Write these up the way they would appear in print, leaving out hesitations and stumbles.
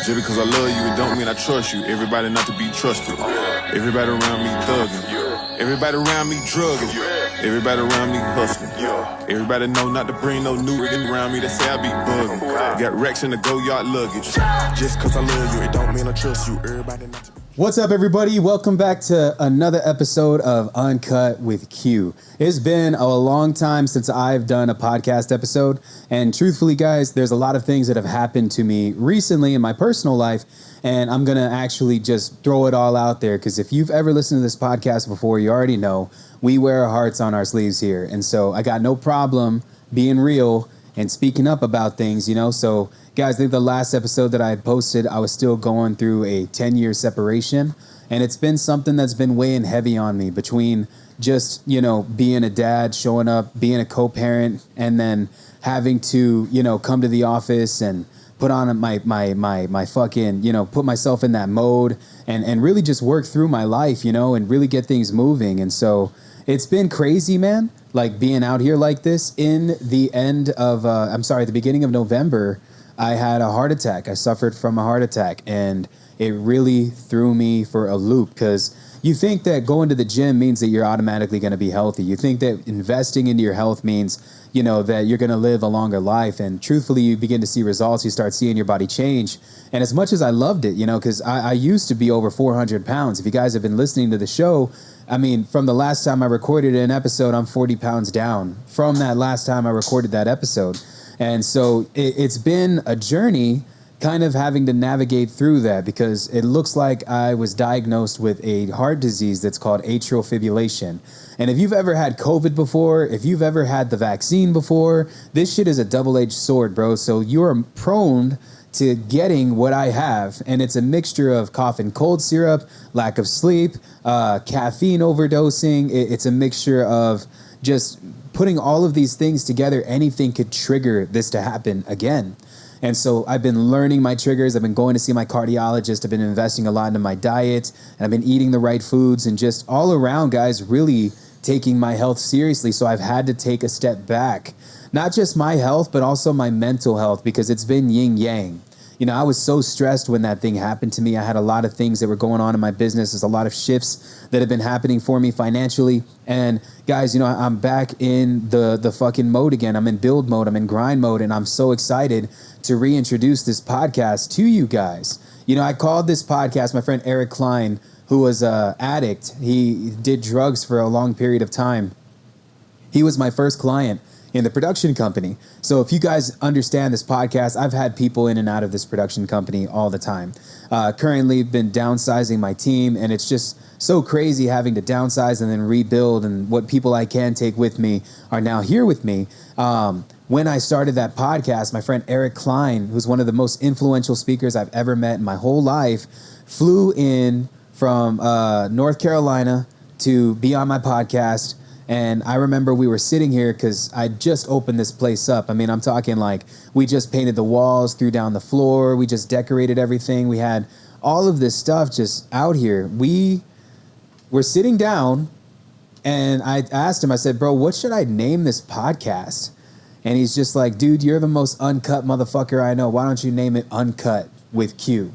Just because I love you, it don't mean I trust you. Everybody not to be trusted. Everybody around me thugging. Everybody around me drugging. Everybody around me hustling. Everybody know not to bring no new riggin' around me that say I be bugging. Got racks in the go-yard luggage. Just because I love you, it don't mean I trust you. Everybody not to be. What's up, everybody? Welcome back to another episode of Uncut with Q. It's been a long time since I've done a podcast episode, and truthfully, guys, there's a lot of things that have happened to me recently in my personal life, and I'm going to actually just throw it all out there, because if you've ever listened to this podcast before, you already know we wear our hearts on our sleeves here, and so I got no problem being real and speaking up about things, you know. So guys, I think the last episode that I had posted, I was still going through a 10-year separation, and it's been something that's been weighing heavy on me between just, you know, being a dad, showing up, being a co-parent, and then having to, you know, come to the office and put on my fucking, you know, put myself in that mode and really just work through my life, you know, and really get things moving. And so it's been crazy, man, like being out here like this. In the the beginning of November, I had a heart attack. I suffered from a heart attack, and it really threw me for a loop, because you think that going to the gym means that you're automatically going to be healthy. You think that investing into your health means, you know, that you're going to live a longer life. And truthfully, you begin to see results. You start seeing your body change. And as much as I loved it, you know, because I used to be over 400 pounds. If you guys have been listening to the show, I mean, from the last time I recorded an episode, I'm 40 pounds down from that last time I recorded that episode. And so it's been a journey kind of having to navigate through that, because it looks like I was diagnosed with a heart disease that's called atrial fibrillation. And if you've ever had COVID before, if you've ever had the vaccine before, this shit is a double-edged sword, bro. So you're prone to getting what I have, and it's a mixture of cough and cold syrup, lack of sleep, caffeine overdosing. It's a mixture of just putting all of these things together. Anything could trigger this to happen again. And so I've been learning my triggers. I've been going to see my cardiologist. I've been investing a lot into my diet, and I've been eating the right foods, and just all around, guys, really taking my health seriously. So I've had to take a step back, not just my health, but also my mental health, because it's been yin yang. You know, I was so stressed when that thing happened to me. I had a lot of things that were going on in my business. There's a lot of shifts that have been happening for me financially. And guys, you know, I'm back in the fucking mode again. I'm in build mode. I'm in grind mode. And I'm so excited to reintroduce this podcast to you guys. You know, I called this podcast, my friend Eric Klein, who was an addict. He did drugs for a long period of time. He was my first client in the production company. So if you guys understand this podcast, I've had people in and out of this production company all the time. Currently been downsizing my team, and it's just so crazy having to downsize and then rebuild, and what people I can take with me are now here with me. When I started that podcast, my friend Eric Klein, who's one of the most influential speakers I've ever met in my whole life, flew in from North Carolina to be on my podcast. And I remember we were sitting here because I just opened this place up. I mean, I'm talking like we just painted the walls, threw down the floor. We just decorated everything. We had all of this stuff just out here. We were sitting down, and I asked him, I said, bro, what should I name this podcast? And he's just like, dude, you're the most uncut motherfucker I know. Why don't you name it Uncut with Q?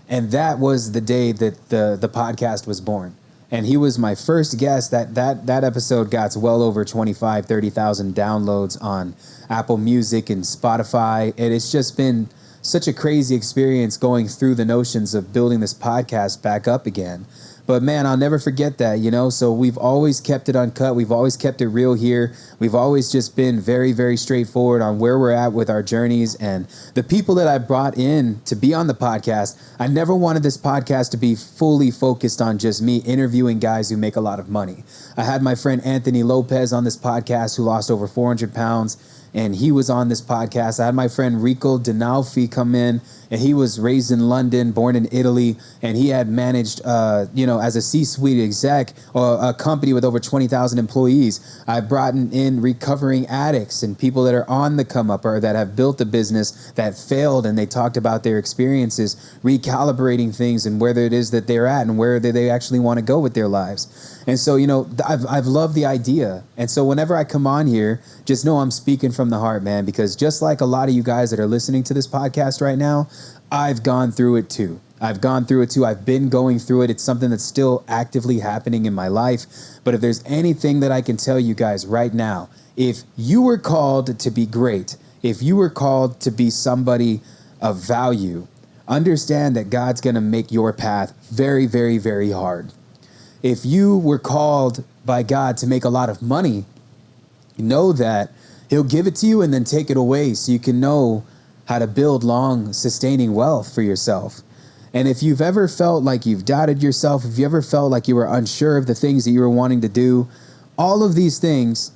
And that was the day that the podcast was born. And he was my first guest. That episode got well over 25, 30,000 downloads on Apple Music and Spotify. And it's just been such a crazy experience going through the notions of building this podcast back up again. But man, I'll never forget that, you know. So we've always kept it uncut. We've always kept it real here. We've always just been very, very straightforward on where we're at with our journeys. And the people that I brought in to be on the podcast, I never wanted this podcast to be fully focused on just me interviewing guys who make a lot of money. I had my friend Anthony Lopez on this podcast, who lost over 400 pounds. And he was on this podcast. I had my friend Rico Dinalfi come in, and he was raised in London, born in Italy, and he had managed, as a C-suite exec or a company with over 20,000 employees. I brought in recovering addicts and people that are on the come up or that have built a business that failed, and they talked about their experiences, recalibrating things and where it is that they're at and where they actually want to go with their lives. And so, you know, I've loved the idea. And so whenever I come on here, just know I'm speaking from the heart, man, because just like a lot of you guys that are listening to this podcast right now, I've gone through it too. I've been going through it. It's something that's still actively happening in my life. But if there's anything that I can tell you guys right now, if you were called to be great, if you were called to be somebody of value, understand that God's going to make your path very, very, very hard. If you were called by God to make a lot of money, know that He'll give it to you and then take it away so you can know how to build long, sustaining wealth for yourself. And if you've ever felt like you've doubted yourself, if you ever felt like you were unsure of the things that you were wanting to do, all of these things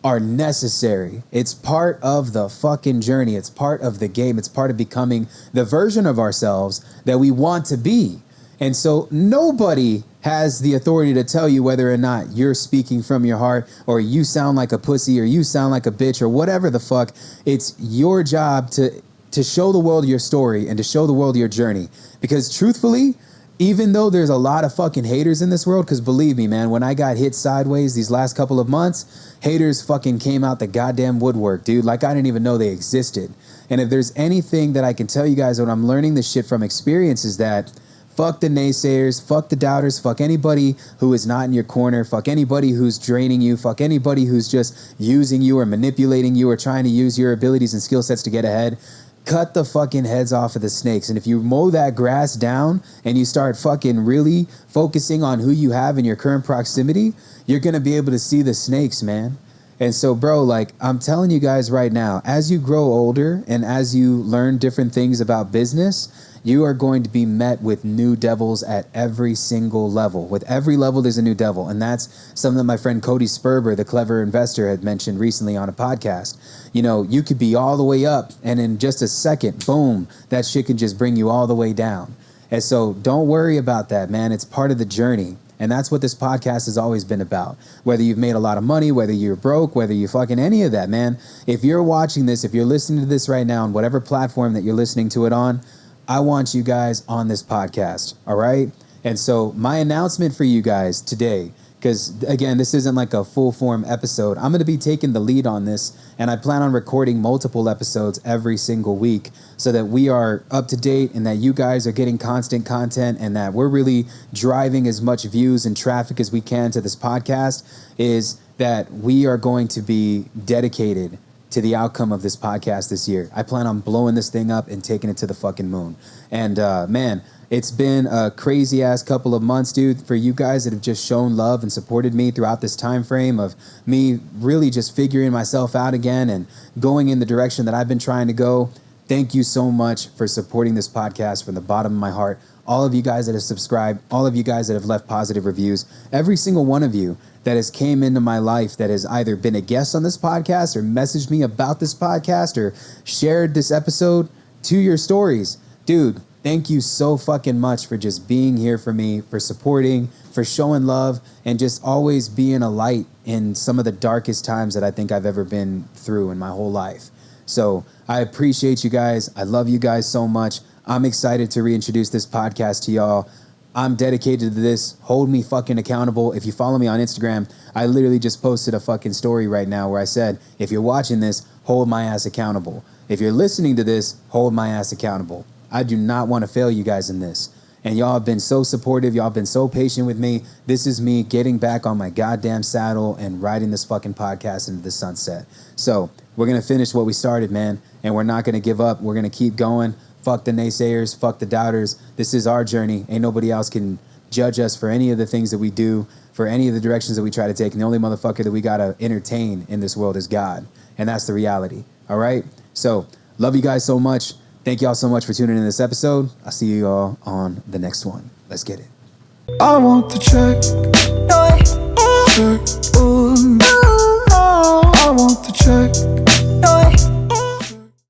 are necessary. It's part of the fucking journey. It's part of the game. It's part of becoming the version of ourselves that we want to be. And so nobody has the authority to tell you whether or not you're speaking from your heart, or you sound like a pussy, or you sound like a bitch, or whatever the fuck. It's your job to show the world your story and to show the world your journey. Because truthfully, even though there's a lot of fucking haters in this world, because believe me, man, when I got hit sideways these last couple of months, haters fucking came out the goddamn woodwork, dude. Like I didn't even know they existed. And if there's anything that I can tell you guys when I'm learning this shit from experience is that fuck the naysayers, fuck the doubters, fuck anybody who is not in your corner, fuck anybody who's draining you, fuck anybody who's just using you or manipulating you or trying to use your abilities and skill sets to get ahead. Cut the fucking heads off of the snakes. And if you mow that grass down and you start fucking really focusing on who you have in your current proximity, you're going to be able to see the snakes, man. And so, bro, like I'm telling you guys right now, as you grow older and as you learn different things about business, you are going to be met with new devils at every single level. With every level, there's a new devil. And that's something that my friend Cody Sperber, the clever investor, had mentioned recently on a podcast. You know, you could be all the way up and in just a second, boom, that shit can just bring you all the way down. And so don't worry about that, man. It's part of the journey. And that's what this podcast has always been about. Whether you've made a lot of money, whether you're broke, whether you fucking any of that, man. If you're watching this, if you're listening to this right now on whatever platform that you're listening to it on, I want you guys on this podcast, all right? And so my announcement for you guys today, because again, this isn't like a full form episode. I'm going to be taking the lead on this, and I plan on recording multiple episodes every single week so that we are up to date and that you guys are getting constant content and that we're really driving as much views and traffic as we can to this podcast. Is that we are going to be dedicated to the outcome of this podcast this year. I plan on blowing this thing up and taking it to the fucking moon. And man, it's been a crazy ass couple of months, dude, for you guys that have just shown love and supported me throughout this time frame of me really just figuring myself out again and going in the direction that I've been trying to go. Thank you so much for supporting this podcast from the bottom of my heart. All of you guys that have subscribed, all of you guys that have left positive reviews, every single one of you that has came into my life that has either been a guest on this podcast or messaged me about this podcast or shared this episode to your stories. Dude, thank you so fucking much for just being here for me, for supporting, for showing love, and just always being a light in some of the darkest times that I think I've ever been through in my whole life. So I appreciate you guys. I love you guys so much. I'm excited to reintroduce this podcast to y'all. I'm dedicated to this. Hold me fucking accountable. If you follow me on Instagram, I literally just posted a fucking story right now where I said, if you're watching this, hold my ass accountable. If you're listening to this, hold my ass accountable. I do not want to fail you guys in this. And y'all have been so supportive. Y'all have been so patient with me. This is me getting back on my goddamn saddle and riding this fucking podcast into the sunset. So we're going to finish what we started, man. And we're not going to give up. We're going to keep going. Fuck the naysayers. Fuck the doubters. This is our journey. Ain't nobody else can judge us for any of the things that we do, for any of the directions that we try to take. And the only motherfucker that we got to entertain in this world is God. And that's the reality. All right? So love you guys so much. Thank y'all so much for tuning in this episode. I'll see you all on the next one. Let's get it. I want the check.